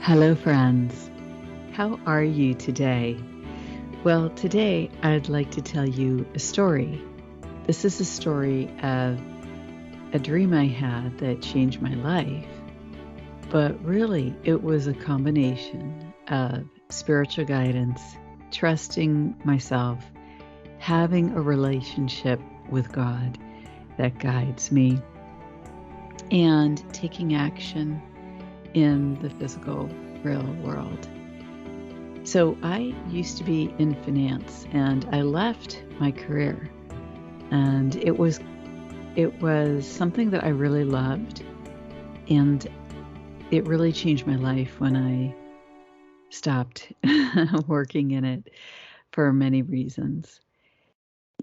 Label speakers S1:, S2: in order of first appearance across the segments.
S1: Hello, friends. How are you today? Well, today I'd like to tell you a story. This is a story of a dream I had that changed my life, but really it was a combination of spiritual guidance, trusting myself, having a relationship with God that guides me, and taking action in the physical, real world. So I used to be in finance, and I left my career, and it was something that I really loved, and it really changed my life when I stopped working in it for many reasons.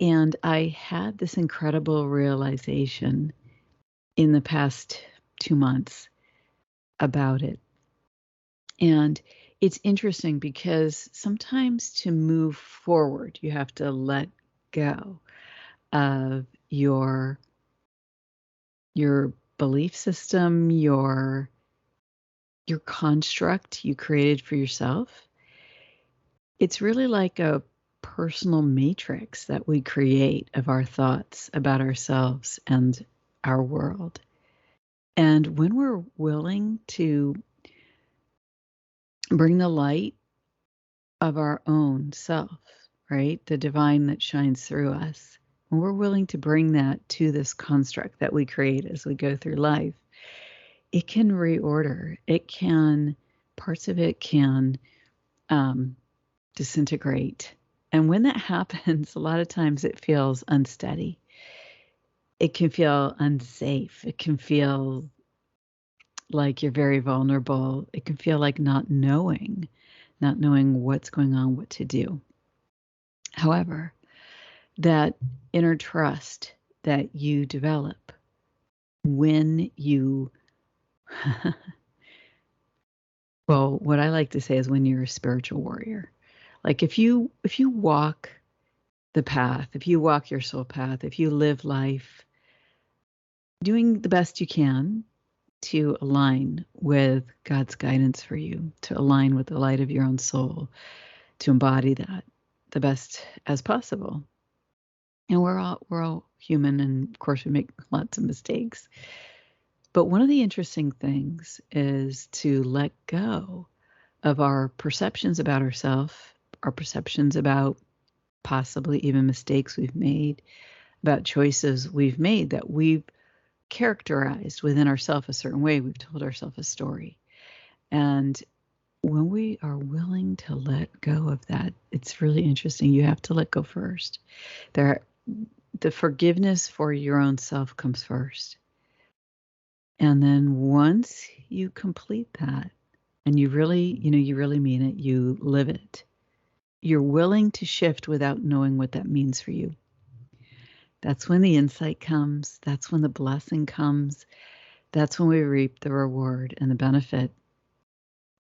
S1: And I had this incredible realization in the past 2 months about it. And it's interesting because sometimes to move forward, you have to let go of your belief system, your construct you created for yourself. It's really like a personal matrix that we create of our thoughts about ourselves and our world. And when we're willing to bring the light of our own self, right? The divine that shines through us. When we're willing to bring that to this construct that we create as we go through life, it can reorder. Parts of it can disintegrate. And when that happens, a lot of times it feels unsteady. It can feel unsafe. It can feel like you're very vulnerable. It can feel like not knowing what's going on, what to do. However, that inner trust that you develop when you, well, what I like to say is when you're a spiritual warrior. Like if you walk the path, if you walk your soul path, if you live life doing the best you can to align with God's guidance for you, to align with the light of your own soul, to embody that the best as possible. And we're all human, and of course we make lots of mistakes. But one of the interesting things is to let go of our perceptions about ourselves, our perceptions about possibly even mistakes we've made, about choices we've made that we've characterized within ourselves a certain way. We've told ourselves a story. And when we are willing to let go of that, it's really interesting. You have to let go first. The forgiveness for your own self comes first. And then once you complete that, and you really mean it, you live it, you're willing to shift without knowing what that means for you. That's when the insight comes. That's when the blessing comes. That's when we reap the reward and the benefit.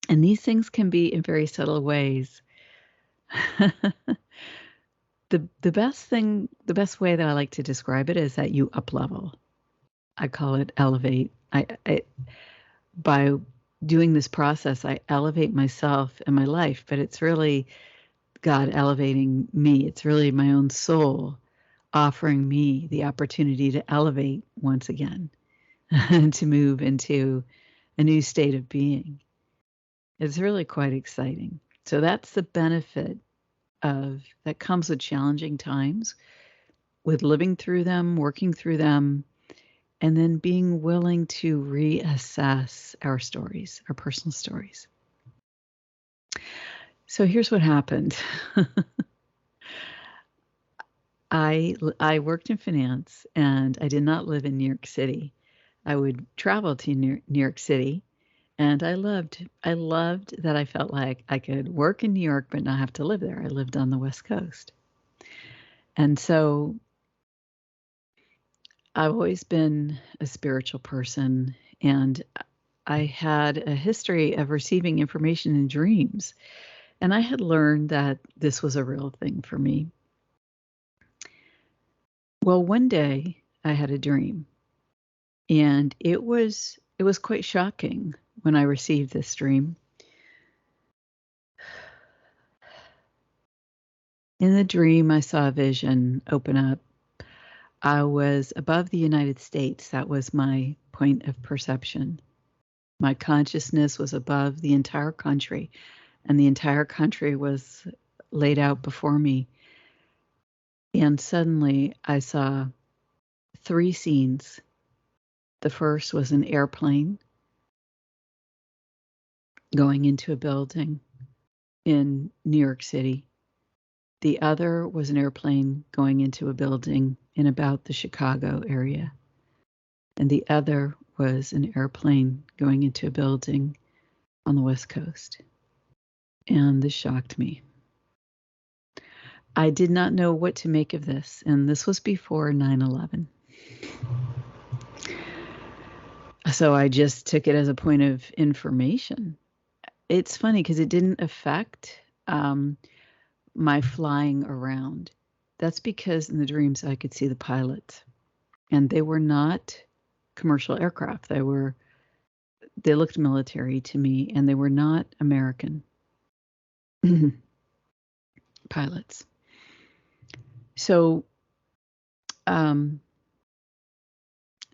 S1: And these things can be in very subtle ways. The best way that I like to describe it is that you up level. I call it elevate. By doing this process, I elevate myself and my life, but it's really God elevating me. It's really my own soul offering me the opportunity to elevate once again and to move into a new state of being. It's really quite exciting. So that's the benefit that comes with challenging times, with living through them, working through them, and then being willing to reassess our stories, our personal stories. So here's what happened. I worked in finance, and I did not live in New York City. I would travel to New York City, and I loved that I felt like I could work in New York but not have to live there. I lived on the West Coast. And so I've always been a spiritual person, and I had a history of receiving information in dreams. And I had learned that this was a real thing for me. Well, one day I had a dream, and it was quite shocking when I received this dream. In the dream, I saw a vision open up. I was above the United States. That was my point of perception. My consciousness was above the entire country, and the entire country was laid out before me. And suddenly I saw 3 scenes. The first was an airplane going into a building in New York City. The other was an airplane going into a building in about the Chicago area. And the other was an airplane going into a building on the West Coast. And this shocked me. I did not know what to make of this, and this was before 9/11. So I just took it as a point of information. It's funny because it didn't affect my flying around. That's because in the dreams I could see the pilots, and they were not commercial aircraft. They looked military to me, and they were not American pilots. So I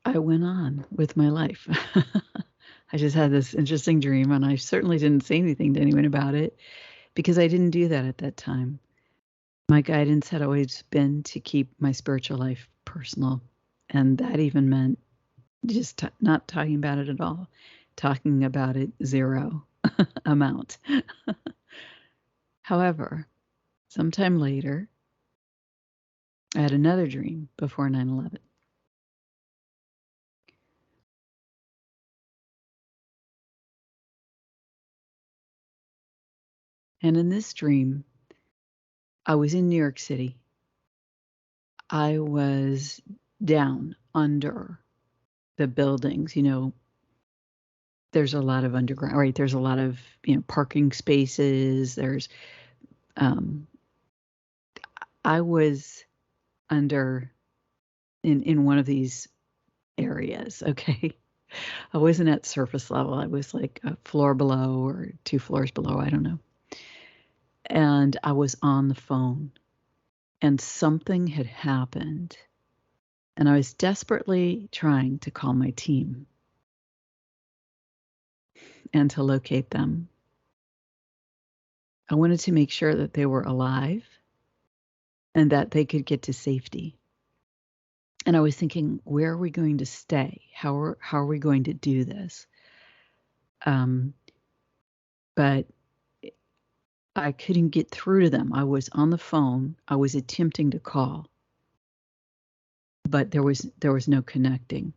S1: went on with my life. I just had this interesting dream, and I certainly didn't say anything to anyone about it because I didn't do that at that time. My guidance had always been to keep my spiritual life personal, and that even meant just not talking about it at all, talking about it zero amount. However, sometime later, I had another dream before 9/11. And in this dream, I was in New York City. I was down under the buildings. There's a lot of underground, right? There's a lot of, parking spaces. There's, I was under in one of these areas. Okay. I wasn't at surface level. I was like a floor below or 2 floors below. I don't know. And I was on the phone, and something had happened. And I was desperately trying to call my team and to locate them. I wanted to make sure that they were alive and that they could get to safety. And I was thinking, where are we going to stay? How are we going to do this? But I couldn't get through to them. I was on the phone. I was attempting to call, but there was no connecting.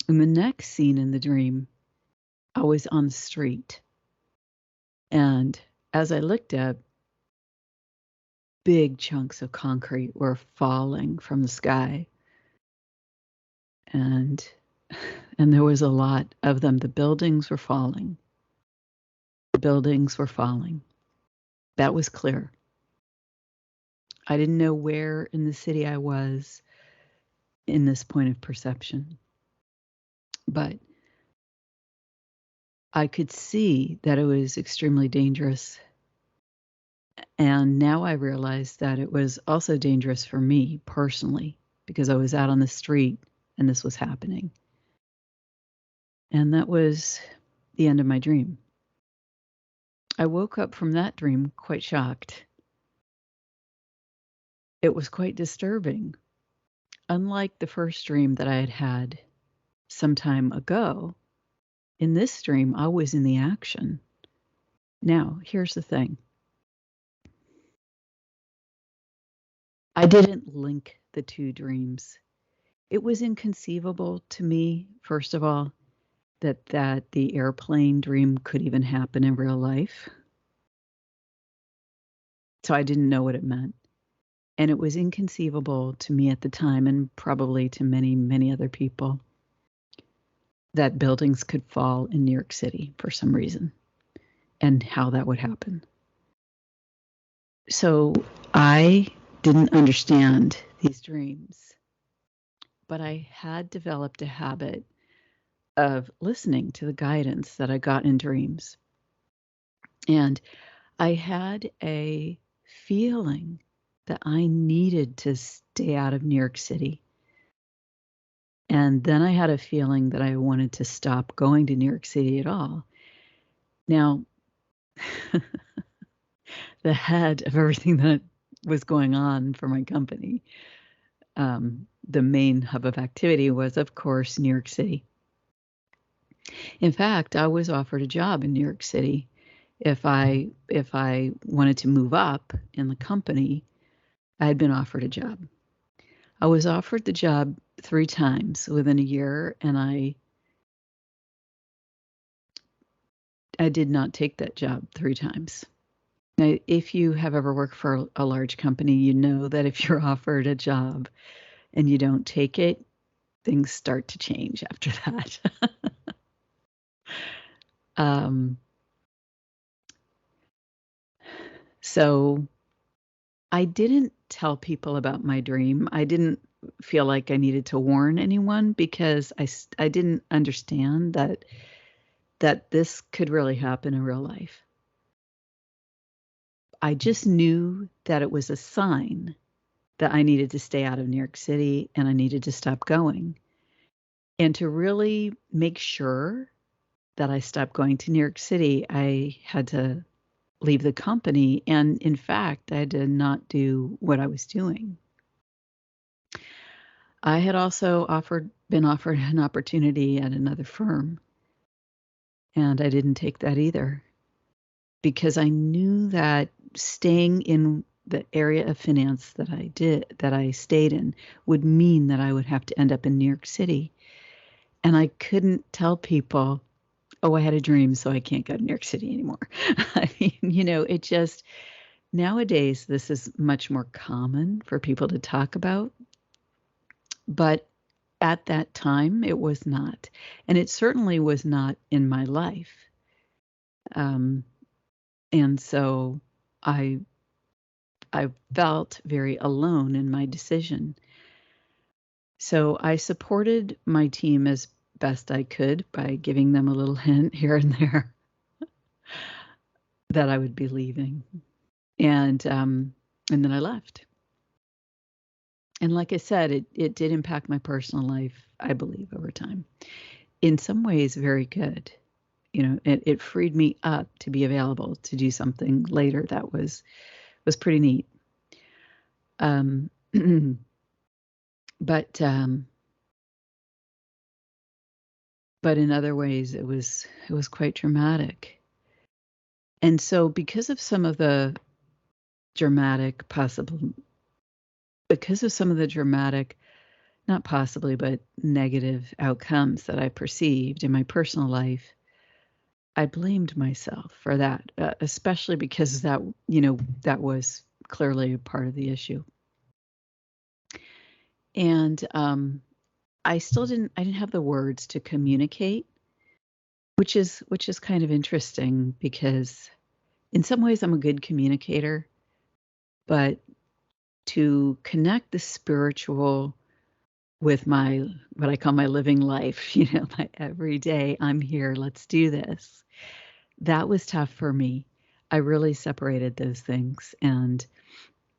S1: In the next scene in the dream, I was on the street, and as I looked up, big chunks of concrete were falling from the sky, and there was a lot of them. The buildings were falling. The buildings were falling. That was clear. I didn't know where in the city I was in this point of perception, but I could see that it was extremely dangerous. And now I realize that it was also dangerous for me personally because I was out on the street and this was happening. And that was the end of my dream. I woke up from that dream quite shocked. It was quite disturbing. Unlike the first dream that I had had some time ago, in this dream, I was in the action. Now, here's the thing. I didn't link the 2 dreams. It was inconceivable to me, first of all, that the airplane dream could even happen in real life. So I didn't know what it meant. And it was inconceivable to me at the time, and probably to many, many other people, that buildings could fall in New York City for some reason and how that would happen. So I didn't understand these dreams, but I had developed a habit of listening to the guidance that I got in dreams. And I had a feeling that I needed to stay out of New York City. And then I had a feeling that I wanted to stop going to New York City at all. Now, the head of everything that was going on for my company, the main hub of activity was, of course, New York City. In fact, I was offered a job in New York City. If I wanted to move up in the company, I had been offered a job. I was offered the job 3 times within a year, and I did not take that job 3 times. Now, if you have ever worked for a large company, you know that if you're offered a job and you don't take it, things start to change after that. So I didn't tell people about my dream. I didn't feel like I needed to warn anyone because I didn't understand that this could really happen in real life. I just knew that it was a sign that I needed to stay out of New York City and I needed to stop going. And to really make sure that I stopped going to New York City, I had to leave the company. And in fact, I had to not do what I was doing. I had also been offered an opportunity at another firm, and I didn't take that either because I knew that staying in the area of finance that I stayed in would mean that I would have to end up in New York City. And I couldn't tell people, oh, I had a dream, so I can't go to New York City anymore. I mean, it just, nowadays, this is much more common for people to talk about. But at that time, it was not. And it certainly was not in my life. And so I felt very alone in my decision. So I supported my team as best I could by giving them a little hint here and there that I would be leaving. And then I left. And like I said, it did impact my personal life, I believe, over time. In some ways, very good. It freed me up to be available to do something later that was pretty neat. But in other ways, it was quite dramatic. And so, because of some of the dramatic, not possibly, but negative outcomes that I perceived in my personal life, I blamed myself for that, especially because that was clearly a part of the issue. And I didn't have the words to communicate, which is kind of interesting because in some ways I'm a good communicator, but to connect the spiritual with what I call my living life, my everyday, I'm here, let's do this. That was tough for me. I really separated those things. And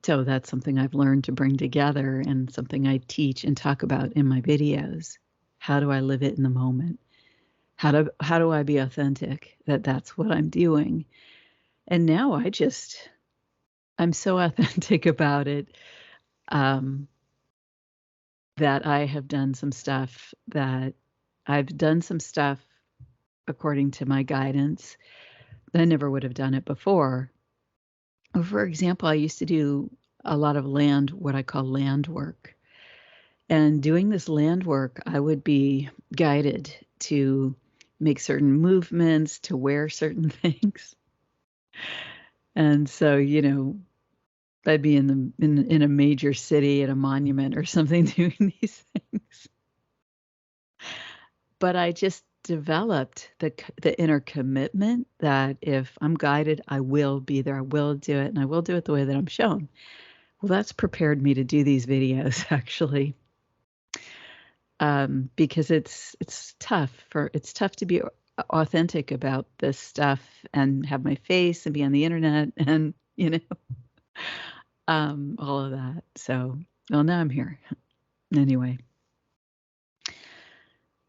S1: so that's something I've learned to bring together and something I teach and talk about in my videos. How do I live it in the moment? How do I be authentic that that's what I'm doing? And now I'm so authentic about it that I've done some stuff according to my guidance that I never would have done it before. For example, I used to do a lot of what I call land work. And doing this land work, I would be guided to make certain movements, to wear certain things. And so, I'd be in a major city at a monument or something doing these things. But I just developed the inner commitment that if I'm guided, I will be there. I will do it, and I will do it the way that I'm shown. Well, that's prepared me to do these videos, actually, because it's tough to be authentic about this stuff and have my face and be on the internet, and all of that. So, well, now I'm here. Anyway,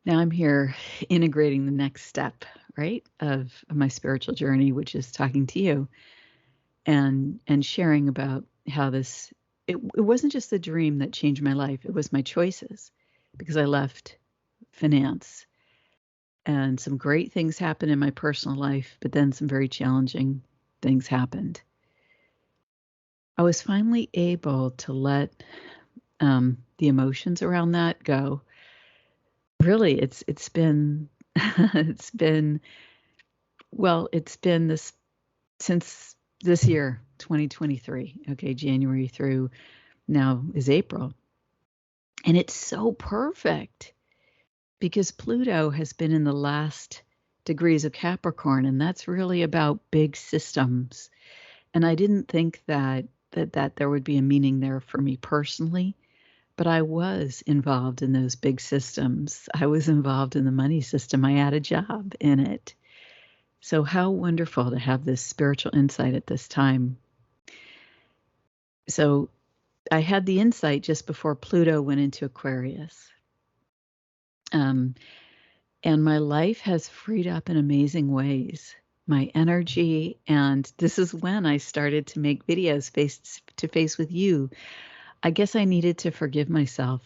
S1: now I'm here integrating the next step, right, of my spiritual journey, which is talking to you and sharing about how this, it wasn't just the dream that changed my life, it was my choices, because I left finance and some great things happened in my personal life, but then some very challenging things happened. I was finally able to let the emotions around that go. Really, it's been it's been this since this year, 2023. Okay, January through now is April. And it's so perfect because Pluto has been in the last degrees of Capricorn, and that's really about big systems. And I didn't think that there would be a meaning there for me personally, but I was involved in those big systems. I was involved in the money system. I had a job in it. So how wonderful to have this spiritual insight at this time. So I had the insight just before Pluto went into Aquarius. And my life has freed up in amazing ways. My energy, and this is when I started to make videos face to face with you. I guess I needed to forgive myself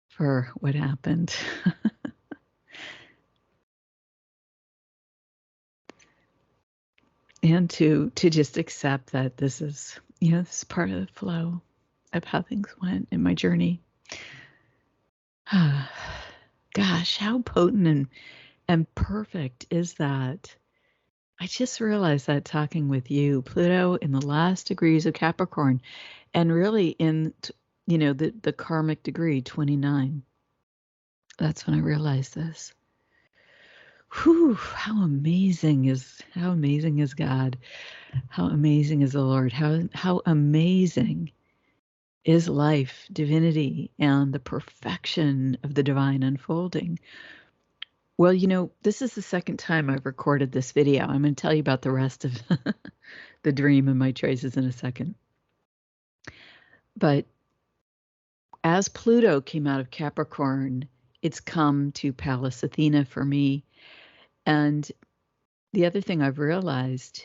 S1: for what happened. And to just accept that this is, this is part of the flow of how things went in my journey. Gosh, how potent and perfect is that? I just realized that talking with you, Pluto in the last degrees of Capricorn, and really in, the karmic degree, 29. That's when I realized this. Whew, how amazing is God? How amazing is the Lord? How amazing is life, divinity, and the perfection of the divine unfolding. Well, this is the second time I've recorded this video. I'm going to tell you about the rest of the dream and my choices in a second. But as Pluto came out of Capricorn, it's come to Pallas Athena for me. And the other thing I've realized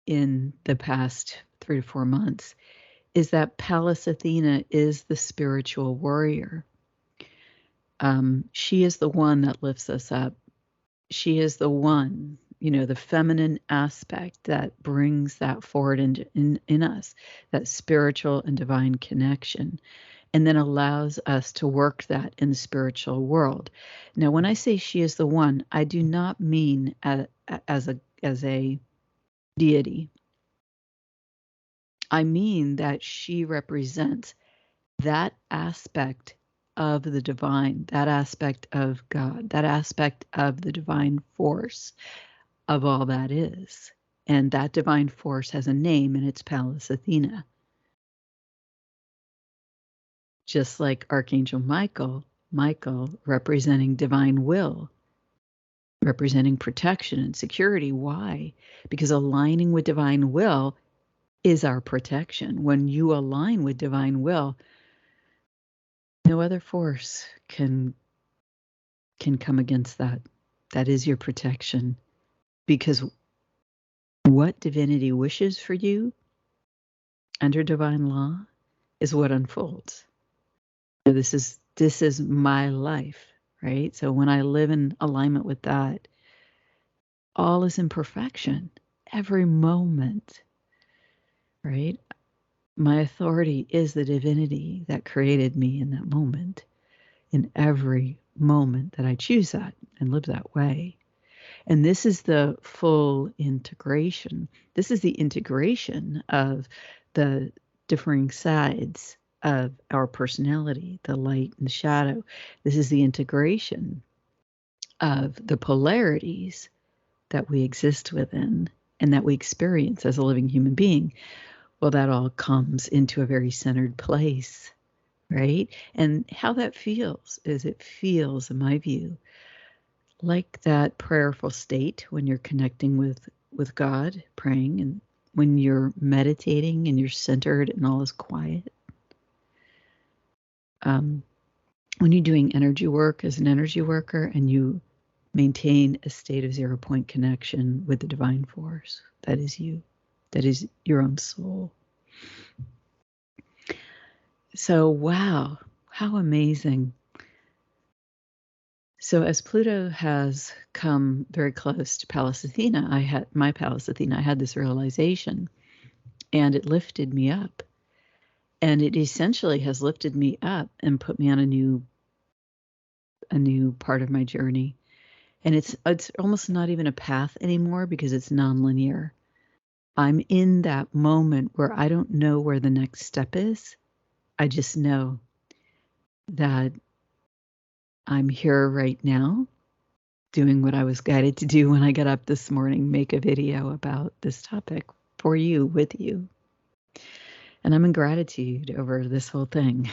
S1: in the past 3 to 4 months is that Pallas Athena is the spiritual warrior. She is the one that lifts us up. She is the one, the feminine aspect that brings that forward in us, that spiritual and divine connection, and then allows us to work that in the spiritual world. Now, when I say she is the one, I do not mean as a deity. I mean that she represents that aspect of the divine, that aspect of God, that aspect of the divine force of all that is. And that divine force has a name, and it's Pallas Athena. Just like Archangel Michael representing divine will, representing protection and security. Why? Because aligning with divine will is our protection. When you align with divine will, no other force can come against that. That is your protection. Because what divinity wishes for you under divine law is what unfolds. So this is my life, right? So when I live in alignment with that, all is in perfection, every moment, right? My authority is the divinity that created me in that moment, in every moment that I choose that and live that way. And this is the full integration. This is the integration of the differing sides of our personality, the light and the shadow. This is the integration of the polarities that we exist within and that we experience as a living human being. Well, that all comes into a very centered place, right? And how that feels is it feels, in my view, like that prayerful state when you're connecting with with God, praying, and when you're meditating and you're centered and all is quiet. When you're doing energy work as an energy worker and you maintain a state of 0 point connection with the divine force, that is you, that is your own soul. So, wow, how amazing. So as Pluto has come very close to Pallas Athena, I had this realization, and it lifted me up. And it essentially has lifted me up and put me on a new part of my journey. And it's almost not even a path anymore because it's nonlinear. I'm in that moment where I don't know where the next step is. I just know that I'm here right now doing what I was guided to do when I got up this morning, make a video about this topic for you, with you. And I'm in gratitude over this whole thing.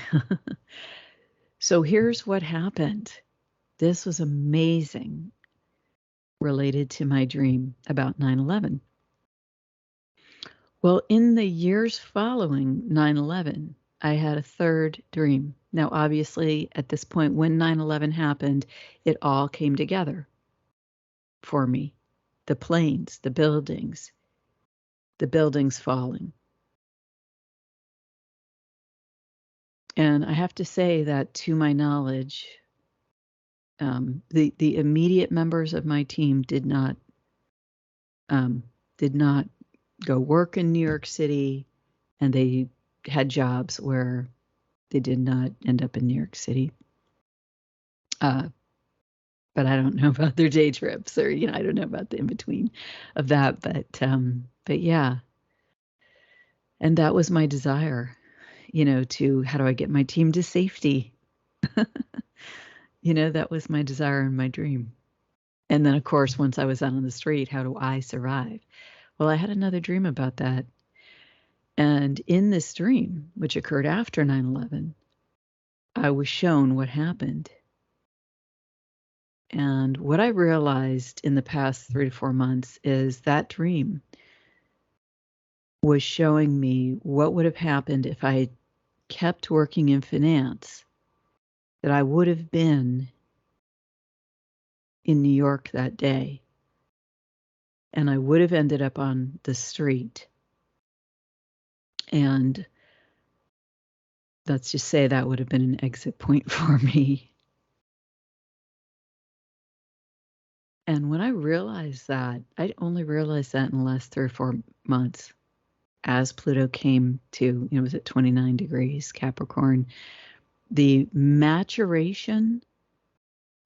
S1: So here's what happened. This was amazing, related to my dream about 9/11. Well, in the years following 9/11, I had a third dream. Now, obviously, at this point, when 9/11 happened, it all came together for me. The planes, the buildings falling. And I have to say that, to my knowledge, the immediate members of my team did not go work in New York City, and they had jobs where they did not end up in New York City. But I don't know about their day trips, or I don't know about the in between of that. But yeah, and that was my desire. To how do I get my team to safety? That was my desire and my dream. And then, of course, once I was out on the street, how do I survive? Well, I had another dream about that. And in this dream, which occurred after 9/11, I was shown what happened. And what I realized in the past 3 to 4 months is that dream was showing me what would have happened if I kept working in finance, that I would have been in New York that day, and I would have ended up on the street. And let's just say that would have been an exit point for me. And when I realized that, I only realized that in the last 3 or 4 months, as Pluto came to, was at 29 degrees Capricorn, the maturation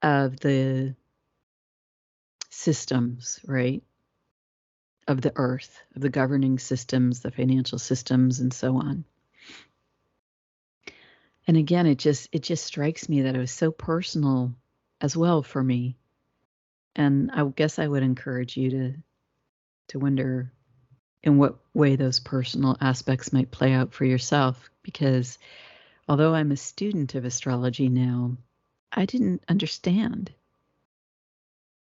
S1: of the systems, right? Of the earth, of the governing systems, the financial systems, and so on. And again, it just strikes me that it was so personal as well for me. And I guess I would encourage you to wonder in what way those personal aspects might play out for yourself. Because although I'm a student of astrology now, I didn't understand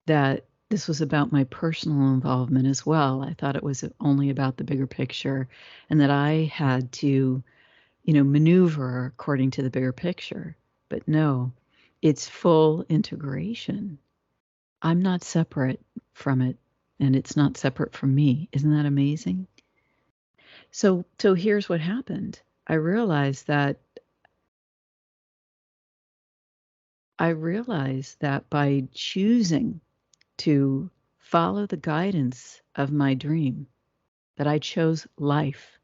S1: that this was about my personal involvement as well. I thought it was only about the bigger picture, and that I had to, maneuver according to the bigger picture. But no, it's full integration. I'm not separate from it, and it's not separate from me. Isn't that amazing? So here's what happened. I realized that by choosing to follow the guidance of my dream, that I chose life.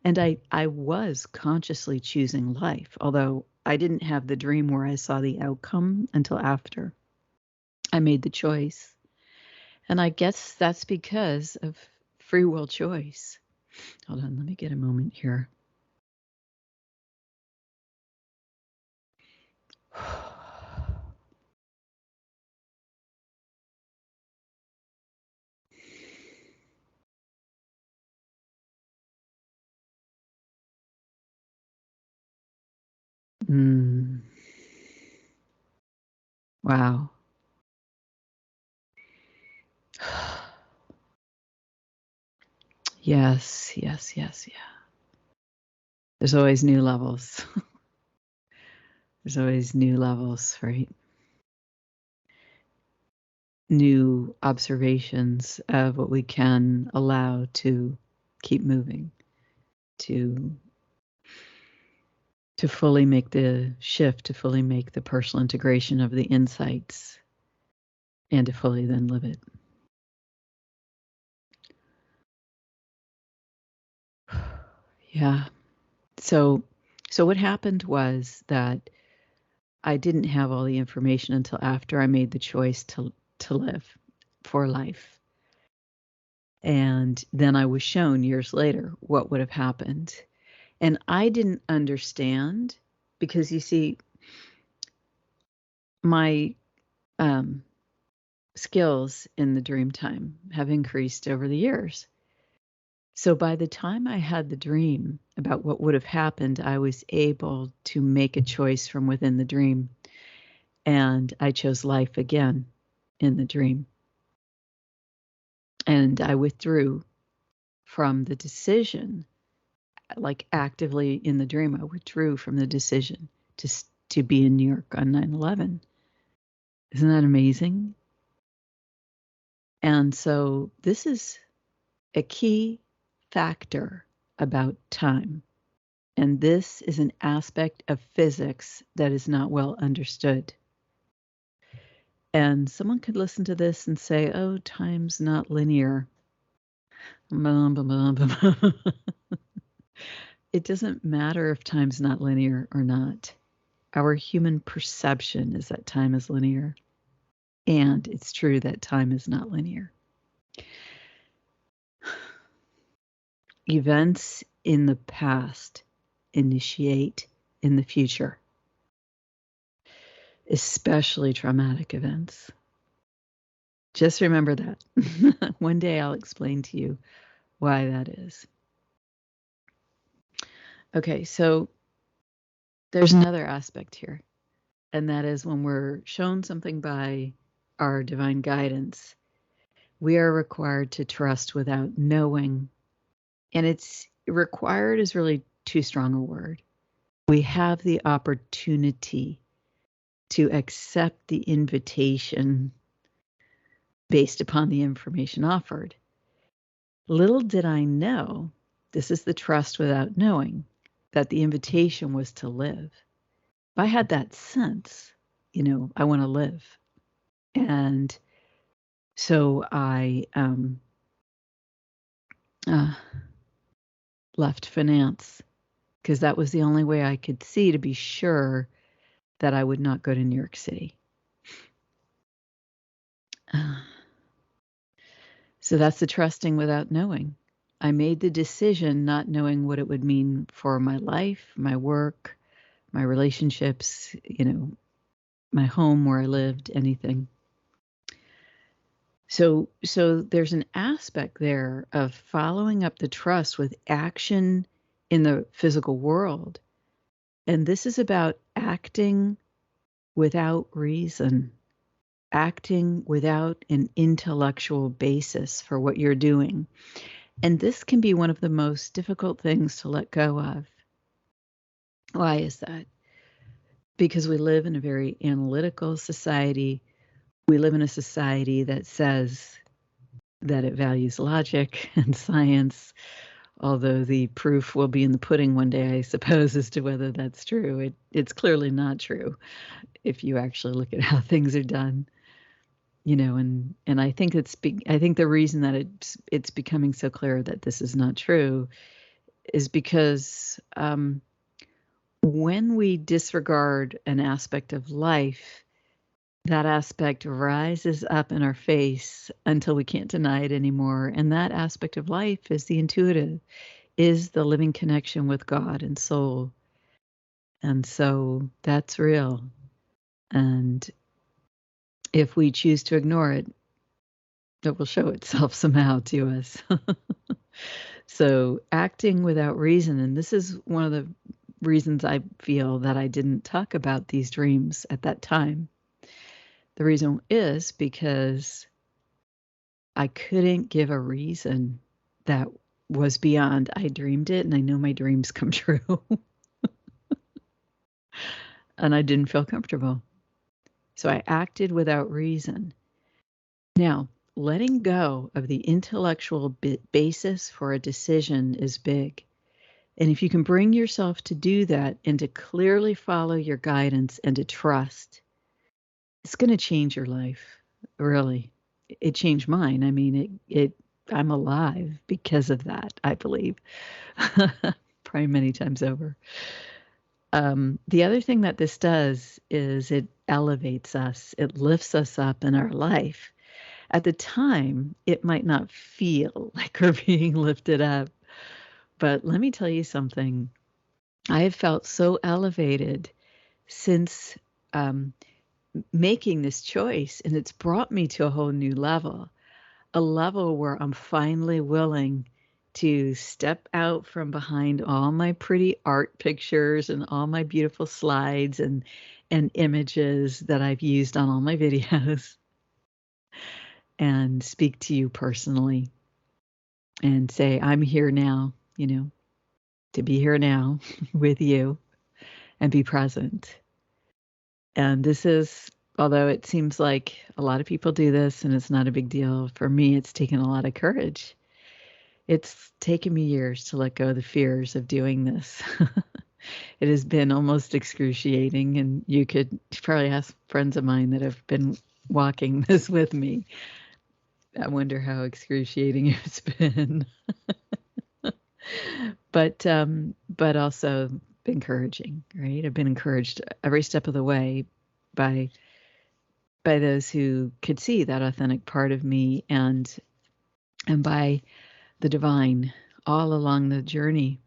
S1: And I was consciously choosing life, although I didn't have the dream where I saw the outcome until after I made the choice. And I guess that's because of free will choice. Hold on, let me get a moment here. Wow. Yes, yes, yes, yeah. There's always new levels. There's always new levels, right? New observations of what we can allow to keep moving, to fully make the shift, to fully make the personal integration of the insights, and to fully then live it. Yeah. So what happened was that I didn't have all the information until after I made the choice to live for life. And then I was shown years later what would have happened. And I didn't understand because you see, my skills in the dream time have increased over the years. So by the time I had the dream about what would have happened, I was able to make a choice from within the dream. And I chose life again in the dream. And I withdrew from the decision, like actively in the dream, I withdrew from the decision to be in New York on 9/11. Isn't that amazing? And so this is a key factor about time. And this is an aspect of physics that is not well understood. And someone could listen to this and say, oh, time's not linear. Blah, blah, blah, blah. It doesn't matter if time's not linear or not. Our human perception is that time is linear. And it's true that time is not linear. Events in the past initiate in the future, especially traumatic events. Just remember that. One day I'll explain to you why that is. Okay, so there's another aspect here, and that is when we're shown something by our divine guidance, we are required to trust without knowing. And it's required is really too strong a word. We have the opportunity to accept the invitation based upon the information offered. Little did I know, this is the trust without knowing, that the invitation was to live. If I had that sense, I want to live. And so I left finance because that was the only way I could see to be sure that I would not go to New York City. So that's the trusting without knowing. I made the decision not knowing what it would mean for my life, my work, my relationships, my home where I lived, anything. So there's an aspect there of following up the trust with action in the physical world. And this is about acting without reason, acting without an intellectual basis for what you're doing. And this can be one of the most difficult things to let go of. Why is that? Because we live in a very analytical society. We live in a society that says that it values logic and science, although the proof will be in the pudding one day, I suppose, as to whether that's true. It's clearly not true if you actually look at how things are done. And I think I think the reason that it's becoming so clear that this is not true is because when we disregard an aspect of life, that aspect rises up in our face until we can't deny it anymore. And that aspect of life is the intuitive, is the living connection with God and soul. And so that's real. And if we choose to ignore it, it will show itself somehow to us. So acting without reason, and this is one of the reasons I feel that I didn't talk about these dreams at that time. The reason is because I couldn't give a reason that was beyond I dreamed it, and I know my dreams come true. And I didn't feel comfortable. So I acted without reason. Now, letting go of the intellectual basis for a decision is big. And if you can bring yourself to do that and to clearly follow your guidance and to trust, it's going to change your life. Really. It changed mine. I mean, I'm alive because of that, I believe. Probably many times over. The other thing that this does is it elevates us. It lifts us up in our life. At the time, it might not feel like we're being lifted up. But let me tell you something. I have felt so elevated since making this choice, and it's brought me to a whole new level, a level where I'm finally willing to step out from behind all my pretty art pictures and all my beautiful slides and images that I've used on all my videos and speak to you personally and say, I'm here now, to be here now with you and be present. And this is, although it seems like a lot of people do this and it's not a big deal, for me, it's taken a lot of courage. It's taken me years to let go of the fears of doing this. It has been almost excruciating, and you could probably ask friends of mine that have been walking this with me. I wonder how excruciating it's been. But also encouraging, right? I've been encouraged every step of the way by those who could see that authentic part of me and by the divine all along the journey.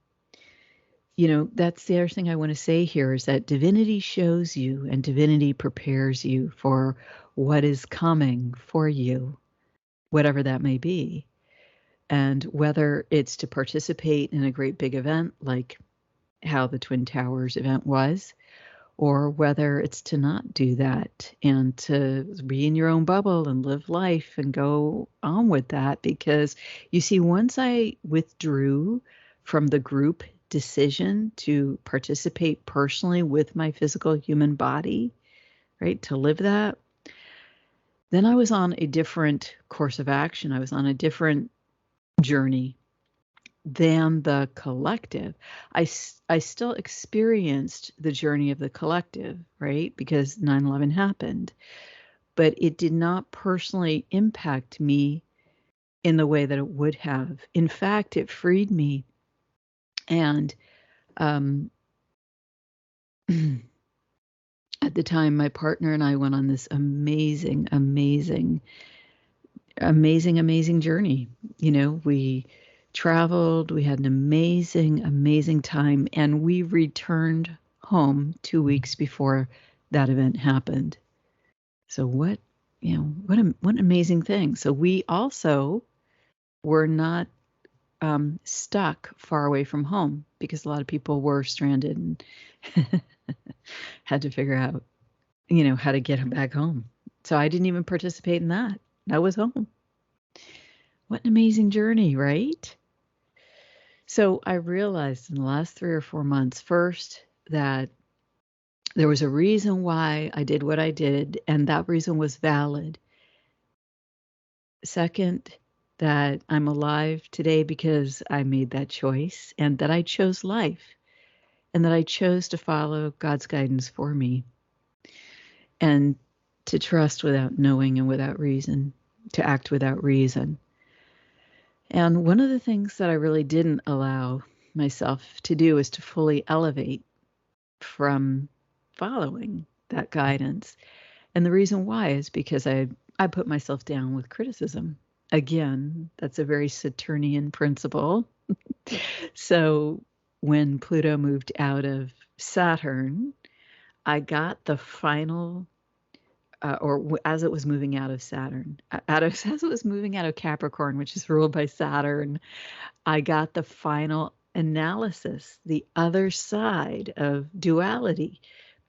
S1: That's the other thing I want to say here is that divinity shows you and divinity prepares you for what is coming for you, whatever that may be. And whether it's to participate in a great big event like how the Twin Towers event was, or whether it's to not do that and to be in your own bubble and live life and go on with that. Because you see, once I withdrew from the group decision to participate personally with my physical human body, right, to live that, then I was on a different course of action. I was on a different journey than the collective. I still experienced the journey of the collective, right? Because 9/11 happened, but it did not personally impact me in the way that it would have. In fact, it freed me. And at the time, my partner and I went on this amazing, amazing, amazing, amazing journey. We traveled, we had an amazing, amazing time, and we returned home 2 weeks before that event happened. So what an amazing thing. So we also were not stuck far away from home, because a lot of people were stranded and had to figure out, how to get back home. So I didn't even participate in that. I was home. What an amazing journey, right? So I realized in the last 3 or 4 months, first, that there was a reason why I did what I did, and that reason was valid. Second, that I'm alive today because I made that choice, and that I chose life, and that I chose to follow God's guidance for me, and to trust without knowing and without reason, to act without reason. And one of the things that I really didn't allow myself to do is to fully elevate from following that guidance. And the reason why is because I put myself down with criticism. Again, that's a very Saturnian principle. So when Pluto moved out of Saturn, I got the final, as it was moving out of Saturn, as it was moving out of Capricorn, which is ruled by Saturn, I got the final analysis, the other side of duality.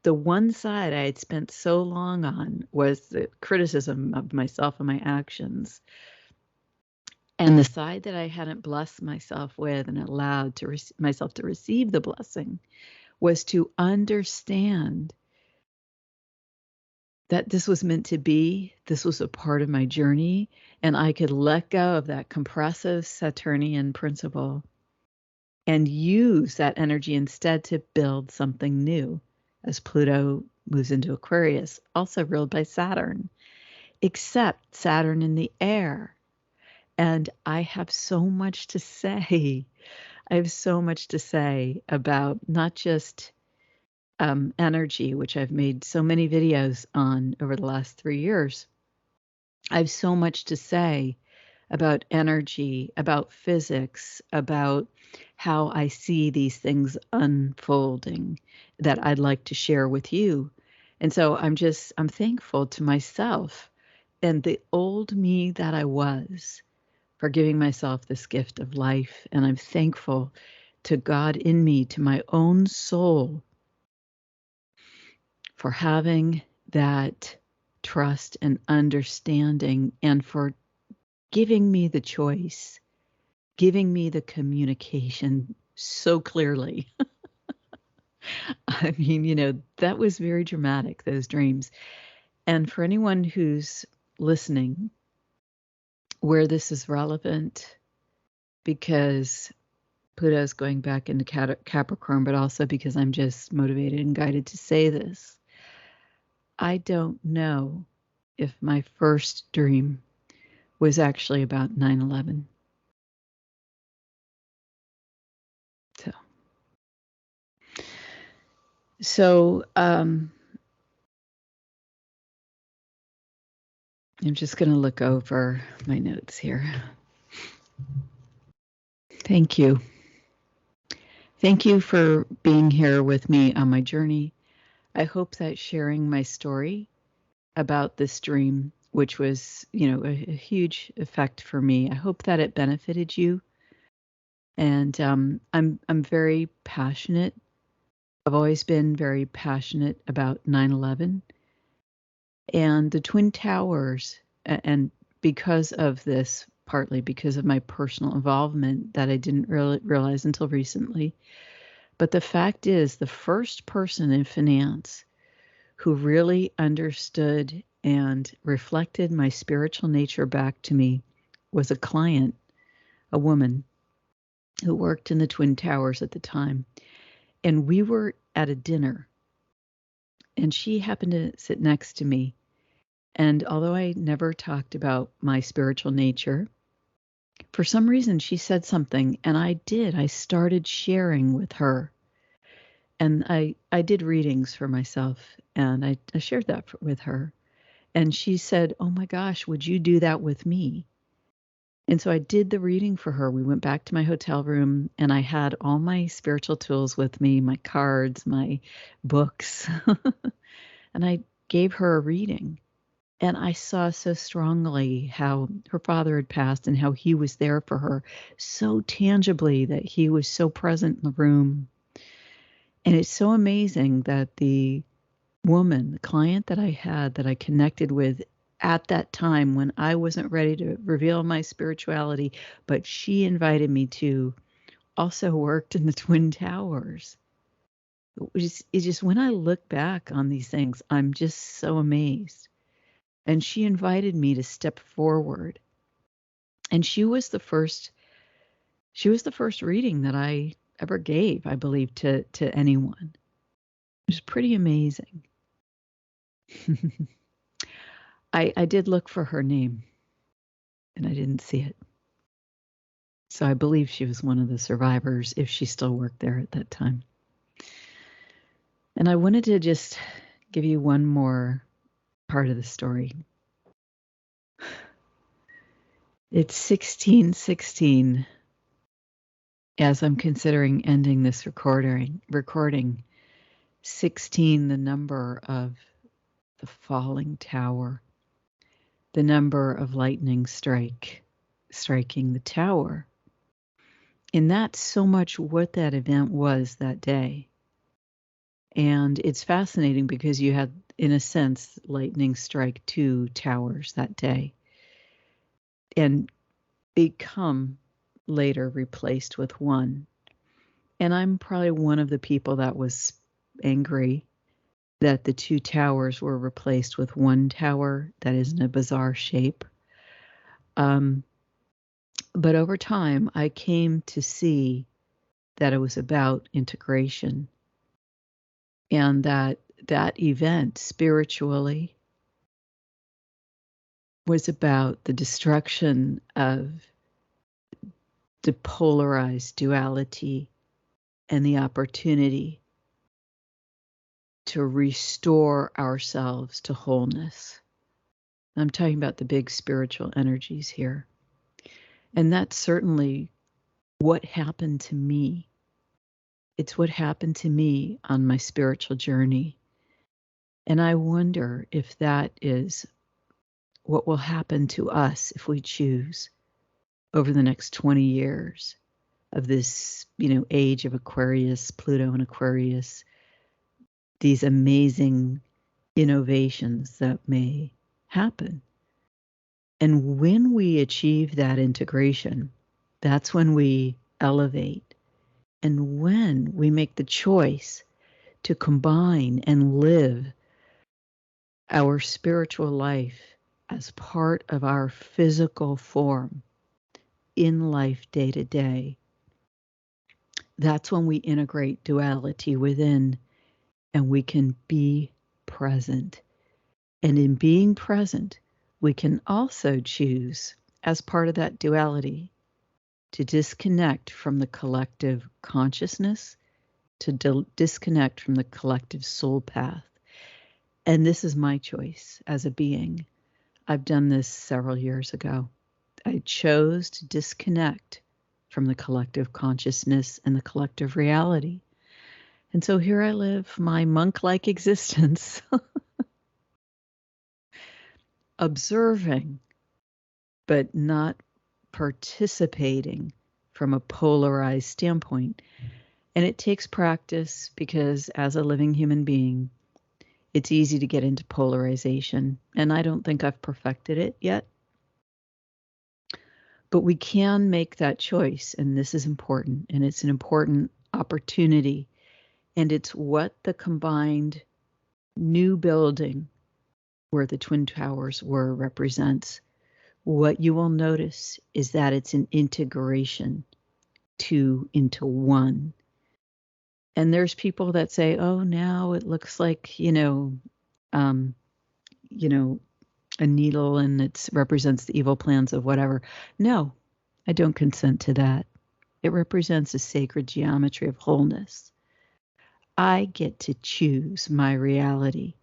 S1: The one side I had spent so long on was the criticism of myself and my actions. And the side that I hadn't blessed myself with and allowed to myself to receive the blessing was to understand that this was meant to be, this was a part of my journey, and I could let go of that compressive Saturnian principle and use that energy instead to build something new as Pluto moves into Aquarius, also ruled by Saturn, except Saturn in the air. And I have so much to say. I have so much to say about not just energy, which I've made so many videos on over the last 3 years. I have so much to say about energy, about physics, about how I see these things unfolding that I'd like to share with you. And so I'm thankful to myself and the old me that I was for giving myself this gift of life. And I'm thankful to God in me, to my own soul, for having that trust and understanding, and for giving me the choice, giving me the communication so clearly. I mean, that was very dramatic, those dreams. And for anyone who's listening, where this is relevant, because Pluto's going back into Capricorn, but also because I'm just motivated and guided to say this. I don't know if my first dream was actually about 9/11. So I'm just going to look over my notes here. Thank you. Thank you for being here with me on my journey. I hope that sharing my story about this dream, which was, a huge effect for me, I hope that it benefited you. And I'm very passionate. I've always been very passionate about 9/11 and the Twin Towers, and because of this, partly because of my personal involvement that I didn't really realize until recently. But the fact is, the first person in finance who really understood and reflected my spiritual nature back to me was a client, a woman who worked in the Twin Towers at the time. And we were at a dinner, and she happened to sit next to me. And although I never talked about my spiritual nature, for some reason she said something, and I did. I started sharing with her. And I did readings for myself, and I shared that with her. And she said, "Oh my gosh, would you do that with me?" And so I did the reading for her. We went back to my hotel room, and I had all my spiritual tools with me, my cards, my books, and I gave her a reading. And I saw so strongly how her father had passed and how he was there for her so tangibly, that he was so present in the room. And it's so amazing that the woman, the client that I had, that I connected with at that time when I wasn't ready to reveal my spirituality, but she invited me to, also worked in the Twin Towers. It's just when I look back on these things, I'm just so amazed. And she invited me to step forward. And she was the first reading that I ever gave, I believe, to anyone. It was pretty amazing. I did look for her name, and I didn't see it. So I believe she was one of the survivors, if she still worked there at that time. And I wanted to just give you one more part of the story. It's 1616. As I'm considering ending this recording, 16, the number of the falling tower, the number of lightning striking the tower. And that's so much what that event was that day. And it's fascinating because you had, in a sense, lightning strike 2 towers that day. And become later replaced with one. And I'm probably one of the people that was angry that the two towers were replaced with one tower that is in a bizarre shape. But over time, I came to see that it was about integration, and that event spiritually was about the destruction of the polarized duality and the opportunity to restore ourselves to wholeness. I'm talking about the big spiritual energies here. And that's certainly what happened to me. It's what happened to me on my spiritual journey. And I wonder if that is what will happen to us if we choose over the next 20 years of this, age of Aquarius, Pluto and Aquarius, these amazing innovations that may happen. And when we achieve that integration, that's when we elevate. And when we make the choice to combine and live our spiritual life as part of our physical form in life day to day, that's when we integrate duality within and we can be present. And in being present, we can also choose, as part of that duality, to disconnect from the collective consciousness, to disconnect from the collective soul path. And this is my choice as a being. I've done this several years ago. I chose to disconnect from the collective consciousness and the collective reality. And so here I live my monk-like existence, observing, but not participating from a polarized standpoint. And it takes practice because as a living human being, it's easy to get into polarization. And I don't think I've perfected it yet. But we can make that choice. And this is important. And it's an important opportunity. And it's what the combined new building where the Twin Towers were represents. What you will notice is that it's an integration, two into one. And there's people that say, oh, now it looks like, a needle and it represents the evil plans of whatever. No, I don't consent to that. It represents a sacred geometry of wholeness. I get to choose my reality.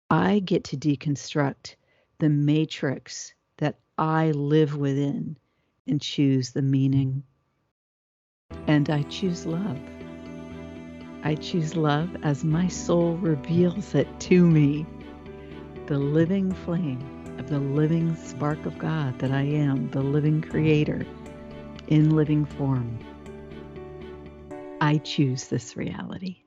S1: I get to deconstruct the matrix that I live within and choose the meaning. And I choose love. I choose love as my soul reveals it to me. The living flame of the living spark of God that I am, the living creator in living form. I choose this reality.